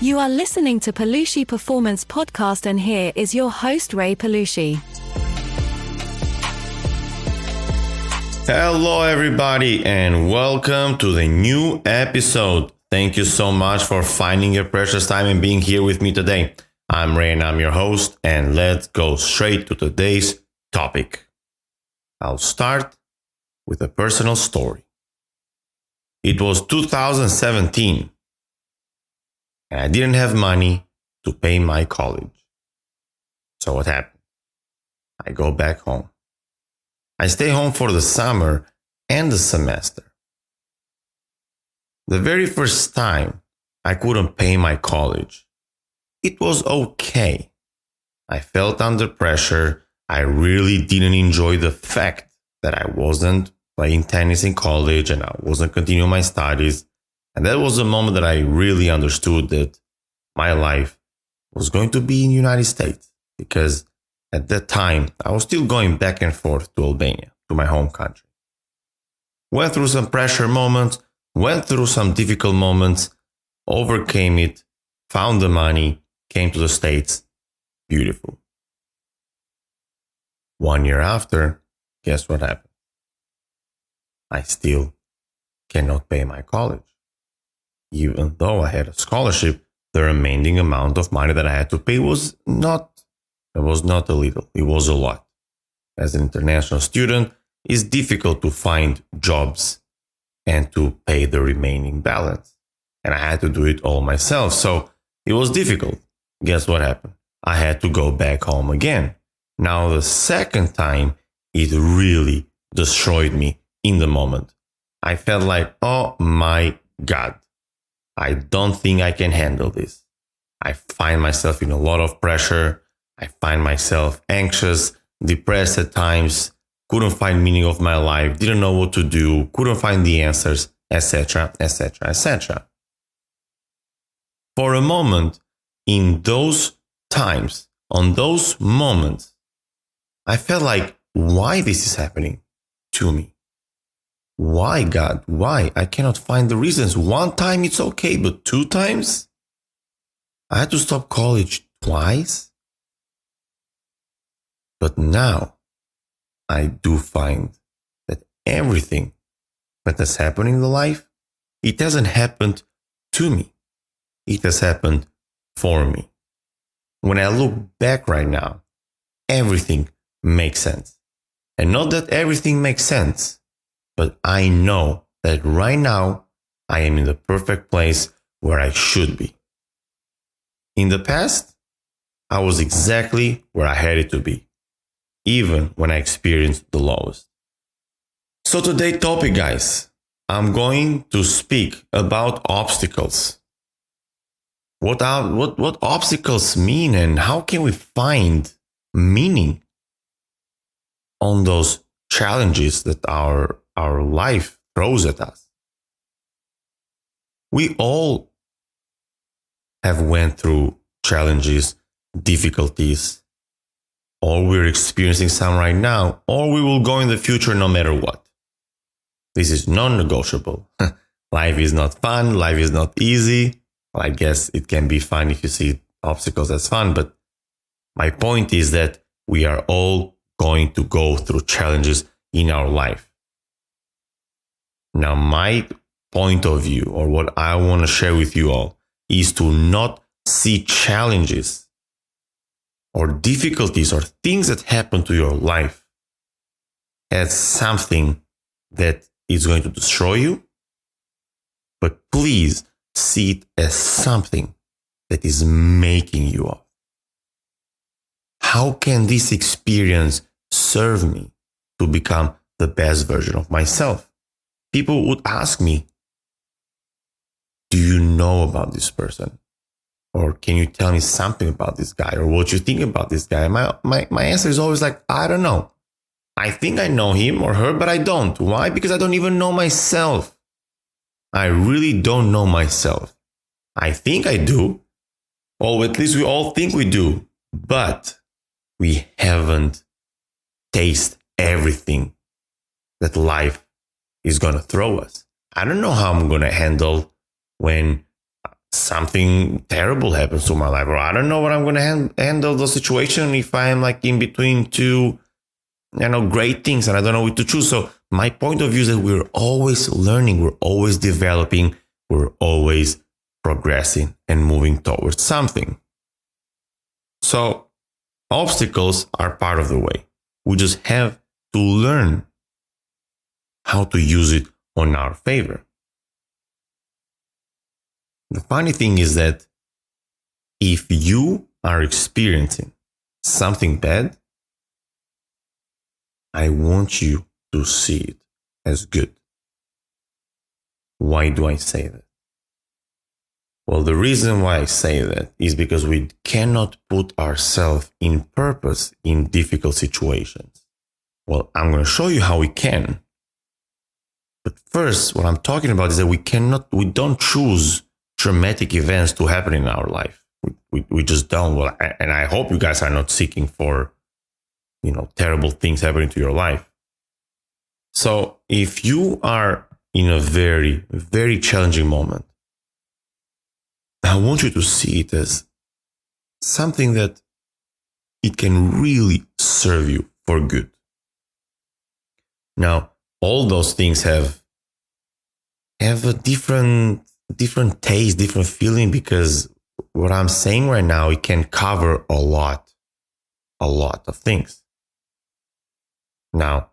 You are listening to Pelushi Performance Podcast, and here is your host, Rei Pelushi. Hello, everybody, and welcome to the new episode. Thank you so much for finding your precious time and being here with me today. I'm Rei and I'm your host, and let's go straight to today's topic. I'll start with a personal story. It was 2017, and I didn't have money to pay my college. So what happened? I go back home. I stay home for the summer and the semester. The very first time I couldn't pay my college, it was okay. I felt under pressure. I really didn't enjoy the fact that I wasn't playing tennis in college and I wasn't continuing my studies. And that was the moment that I really understood that my life was going to be in the United States, because at that time I was still going back and forth to Albania, to my home country. Went through some pressure moments, went through some difficult moments, overcame it, found the money, came to the States. Beautiful. 1 year after, guess what happened? I still cannot pay my college. Even though I had a scholarship, the remaining amount of money that I had to pay was not a little, it was a lot. As an international student, it's difficult to find jobs and to pay the remaining balance. And I had to do it all myself, so it was difficult. Guess what happened? I had to go back home again. Now the second time, it really destroyed me in the moment. I felt like, oh my God, I don't think I can handle this. I find myself in a lot of pressure. I find myself anxious, depressed at times, couldn't find meaning of my life, didn't know what to do, couldn't find the answers, etc., etc., etc. For a moment, in those times, on those moments, I felt like, why this is happening to me? Why, God? Why? I cannot find the reasons. One time it's okay, but two times? I had to stop college twice? But now, I do find that everything that has happened in the life, it hasn't happened to me. It has happened for me. When I look back right now, everything makes sense. And not that everything makes sense, but I know that right now I am in the perfect place where I should be. In the past, I was exactly where I had it to be, even when I experienced the lowest. So today's topic, guys, I'm going to speak about obstacles. What obstacles mean, and how can we find meaning on those challenges that our life throws at us. We all have went through challenges, difficulties, or we're experiencing some right now, or we will go in the future no matter what. This is non-negotiable. Life is not fun. Life is not easy. Well, I guess it can be fun if you see obstacles as fun, but my point is that we are all going to go through challenges in our life. Now, my point of view, or what I want to share with you all, is to not see challenges or difficulties or things that happen to your life as something that is going to destroy you, but please see it as something that is making you up. How can this experience serve me to become the best version of myself? People would ask me, do you know about this person? Or can you tell me something about this guy? Or what you think about this guy? My answer is always like, I don't know. I think I know him or her, but I don't. Why? Because I don't even know myself. I really don't know myself. I think I do. Or at least we all think we do. But we haven't tasted everything that life is going to throw us. I don't know how I'm going to handle when something terrible happens to my life, or I don't know what I'm going to handle the situation if I am like in between two, great things and I don't know what to choose. So my point of view is that we're always learning, we're always developing, we're always progressing and moving towards something. So obstacles are part of the way. We just have to learn how to use it on our favor. The funny thing is that if you are experiencing something bad, I want you to see it as good. Why do I say that? Well, the reason why I say that is because we cannot put ourselves in purpose in difficult situations. Well, I'm going to show you how we can. But first, what I'm talking about is that we don't choose traumatic events to happen in our life. We just don't. Well, and I hope you guys are not seeking for, terrible things happening to your life. So if you are in a very, very challenging moment, I want you to see it as something that it can really serve you for good. Now, all those things have a different taste, different feeling, because what I'm saying right now, it can cover a lot of things. Now,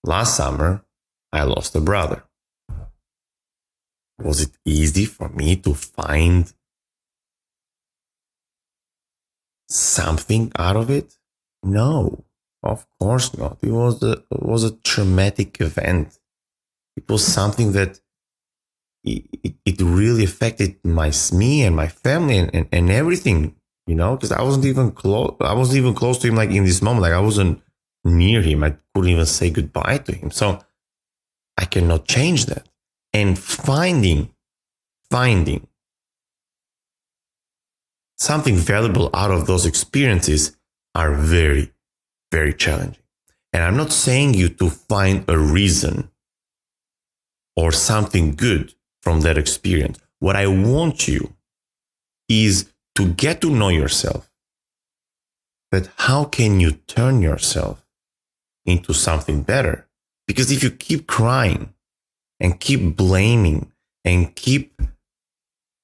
last summer, I lost a brother. Was it easy for me to find something out of it? No, of course not. It was a traumatic event. It was something that it really affected me and my family and everything, because I wasn't even close to him, like in this moment. Like I wasn't near him. I couldn't even say goodbye to him. So I cannot change that. And finding something valuable out of those experiences are very, very challenging. And I'm not saying you to find a reason or something good from that experience. What I want you is to get to know yourself. But how can you turn yourself into something better? Because if you keep crying and keep blaming and keep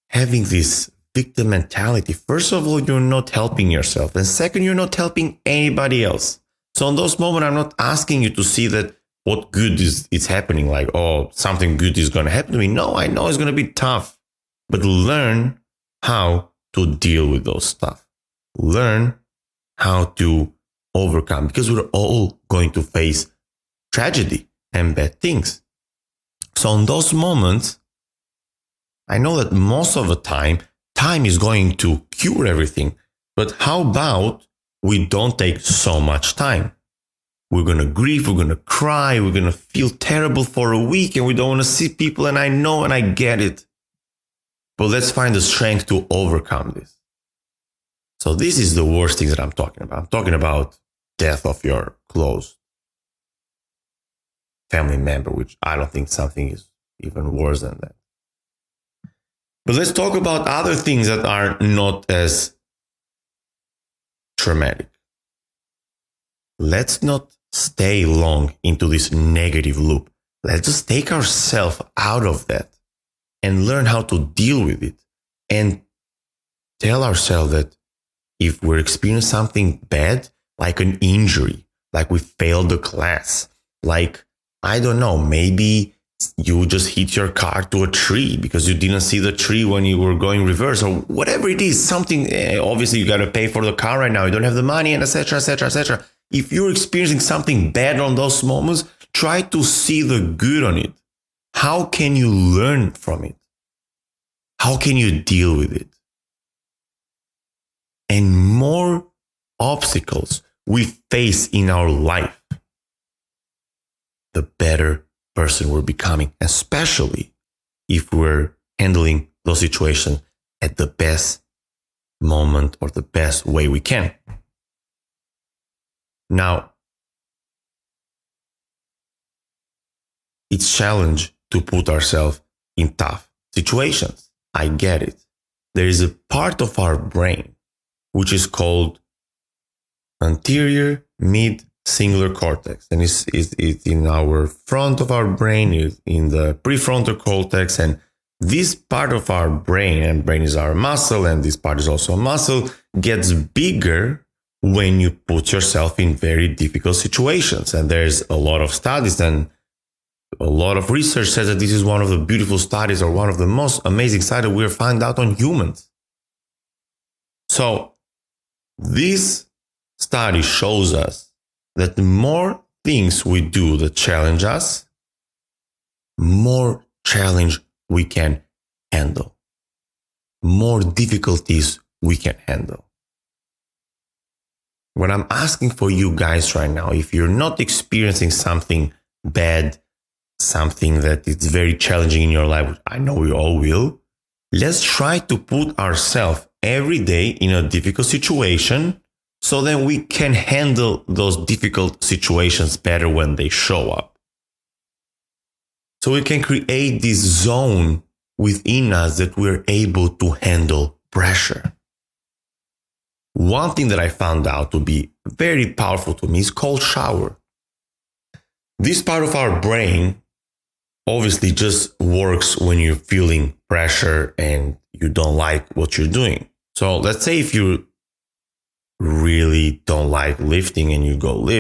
having this victim mentality, first of all, you're not helping yourself. And second, you're not helping anybody else. So in those moments, I'm not asking you to see that what good is happening, like, oh, something good is going to happen to me. No, I know it's going to be tough, but learn how to deal with those stuff. Learn how to overcome, because we're all going to face tragedy and bad things. So in those moments, I know that most of the time is going to cure everything. But how about we don't take so much time? We're going to grieve, we're going to cry, we're going to feel terrible for a week, and we don't want to see people, and I know and I get it. But let's find the strength to overcome this. So this is the worst thing that I'm talking about. I'm talking about death of your close family member, which I don't think something is even worse than that. But let's talk about other things that are not as traumatic. Let's not stay long into this negative loop. Let's just take ourselves out of that and learn how to deal with it, and tell ourselves that if we're experiencing something bad, like an injury, like we failed the class, like, I don't know, maybe you just hit your car to a tree because you didn't see the tree when you were going reverse, or whatever it is, something, obviously you got to pay for the car right now, you don't have the money, and etc., etc., etc. If you're experiencing something bad on those moments, try to see the good on it. How can you learn from it? How can you deal with it? And more obstacles we face in our life, the better person we're becoming, especially if we're handling those situations at the best moment or the best way we can. Now, it's a challenge to put ourselves in tough situations. I get it. there is a part of our brain which is called anterior mid singular cortex, and it's in our front of our brain, is in the prefrontal cortex. And this part of our brain, and brain is our muscle, and this part is also a muscle, gets bigger when you put yourself in very difficult situations. And there's a lot of studies and a lot of research says that this is one of the beautiful studies, or one of the most amazing studies we've found out on humans. So this study shows us that the more things we do that challenge us, more challenge we can handle, more difficulties we can handle. What I'm asking for you guys right now, if you're not experiencing something bad, something that is very challenging in your life, which I know we all will, let's try to put ourselves every day in a difficult situation, so then we can handle those difficult situations better when they show up. So we can create this zone within us that we're able to handle pressure. One thing that I found out to be very powerful to me is cold shower. This part of our brain obviously just works when you're feeling pressure and you don't like what you're doing. So let's say if you really don't like lifting and you go lift,